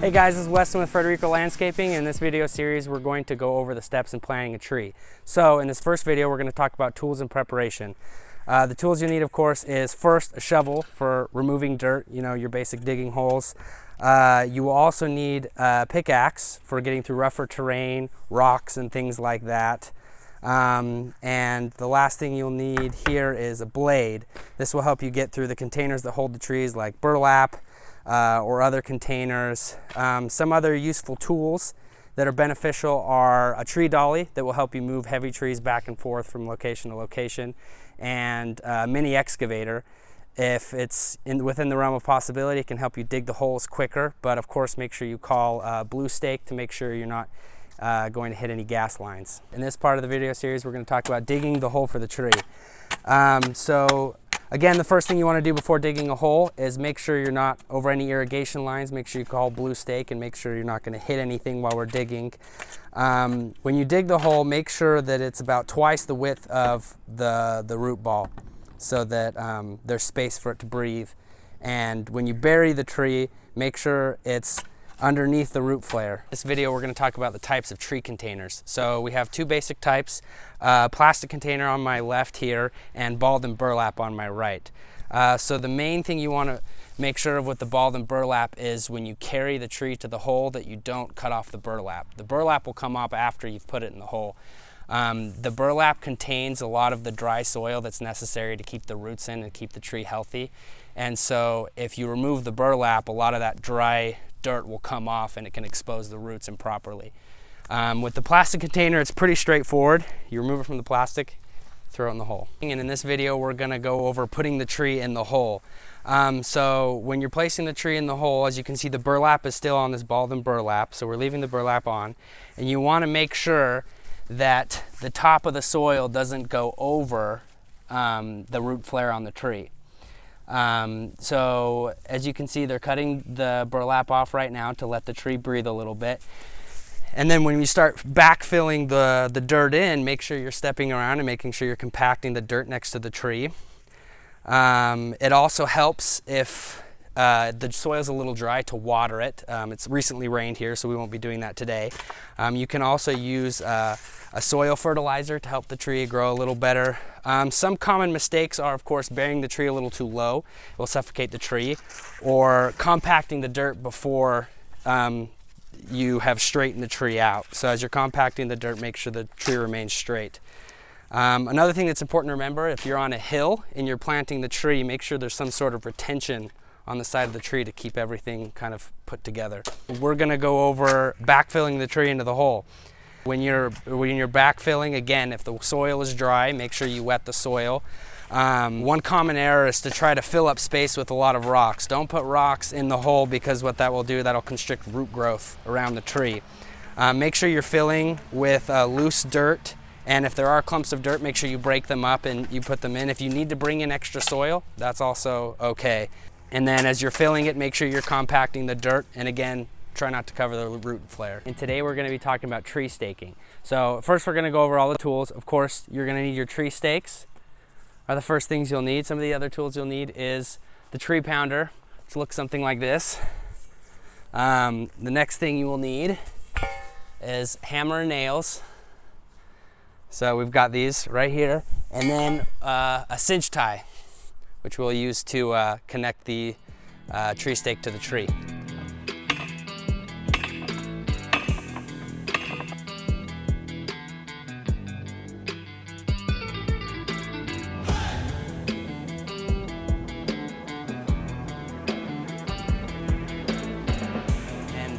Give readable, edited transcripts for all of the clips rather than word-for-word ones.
Hey guys, this is Weston with Frederico Landscaping. In this video series, we're going to go over the steps in planting a tree. So in this first video, we're going to talk about tools and preparation. The tools you need, of course, is first a shovel for removing dirt, your basic digging holes. You will also need a pickaxe for getting through rougher terrain, rocks and things like that. And the last thing you'll need here is a blade. This will help you get through the containers that hold the trees, like burlap, or other containers. Some other useful tools that are beneficial are a tree dolly that will help you move heavy trees back and forth from location to location, and a mini excavator. If it's within the realm of possibility, it can help you dig the holes quicker, but of course make sure you call Blue Stake to make sure you're not going to hit any gas lines. In this part of the video series, we're going to talk about digging the hole for the tree. Again, the first thing you want to do before digging a hole is make sure you're not over any irrigation lines. Make sure you call Blue Stake and make sure you're not going to hit anything while we're digging. When you dig the hole, make sure that it's about twice the width of the root ball so that there's space for it to breathe. And when you bury the tree, make sure it's underneath the root flare. This video we're going to talk about the types of tree containers. So we have two basic types, plastic container on my left here and balled and burlap on my right. So the main thing you want to make sure of with the balled and burlap is when you carry the tree to the hole that you don't cut off the burlap. The burlap will come up after you've put it in the hole. The burlap contains a lot of the dry soil that's necessary to keep the roots in and keep the tree healthy. And so if you remove the burlap, a lot of that dry dirt will come off and it can expose the roots improperly. With the plastic container, it's pretty straightforward. You remove it from the plastic, throw it in the hole. And in this video, we're gonna go over putting the tree in the hole. So when you're placing the tree in the hole, as you can see, the burlap is still on this balled and burlap, so we're leaving the burlap on. And you wanna make sure that the top of the soil doesn't go over the root flare on the tree. So as you can see, they're cutting the burlap off right now to let the tree breathe a little bit. And then when you start backfilling the dirt in, make sure you're stepping around and making sure you're compacting the dirt next to the tree. It also helps if the soil's a little dry to water it. It's recently rained here, so we won't be doing that today. You can also use a soil fertilizer to help the tree grow a little better. Some common mistakes are, of course, burying the tree a little too low. It will suffocate the tree, or compacting the dirt before you have straightened the tree out. So as you're compacting the dirt, make sure the tree remains straight. Another thing that's important to remember, if you're on a hill and you're planting the tree, make sure there's some sort of retention on the side of the tree to keep everything kind of put together. We're gonna go over backfilling the tree into the hole. When you're backfilling, again, if the soil is dry, make sure you wet the soil. One common error is to try to fill up space with a lot of rocks. Don't put rocks in the hole, because what that will do, that'll constrict root growth around the tree. Make sure you're filling with loose dirt, and if there are clumps of dirt, make sure you break them up and you put them in. If you need to bring in extra soil, that's also okay. And then as you're filling it, make sure you're compacting the dirt, and again, try not to cover the root flare. And today we're gonna be talking about tree staking. So first we're gonna go over all the tools. Of course, you're gonna need your tree stakes, are the first things you'll need. Some of the other tools you'll need is the tree pounder, which looks something like this. The next thing you will need is hammer and nails. So we've got these right here. And then a cinch tie, which we'll use to connect the tree stake to the tree.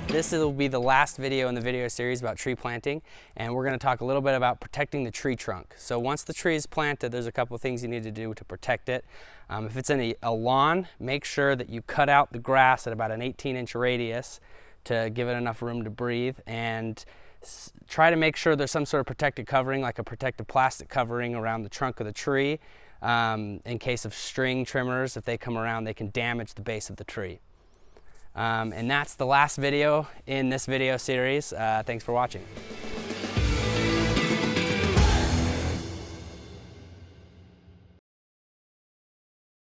This will be the last video in the video series about tree planting, and we're going to talk a little bit about protecting the tree trunk. So once the tree is planted, there's a couple of things you need to do to protect it. If it's in a lawn, make sure that you cut out the grass at about an 18-inch radius to give it enough room to breathe, and try to make sure there's some sort of protective covering, like a protective plastic covering around the trunk of the tree. In case of string trimmers, if they come around, they can damage the base of the tree. And that's the last video in this video series. Thanks for watching.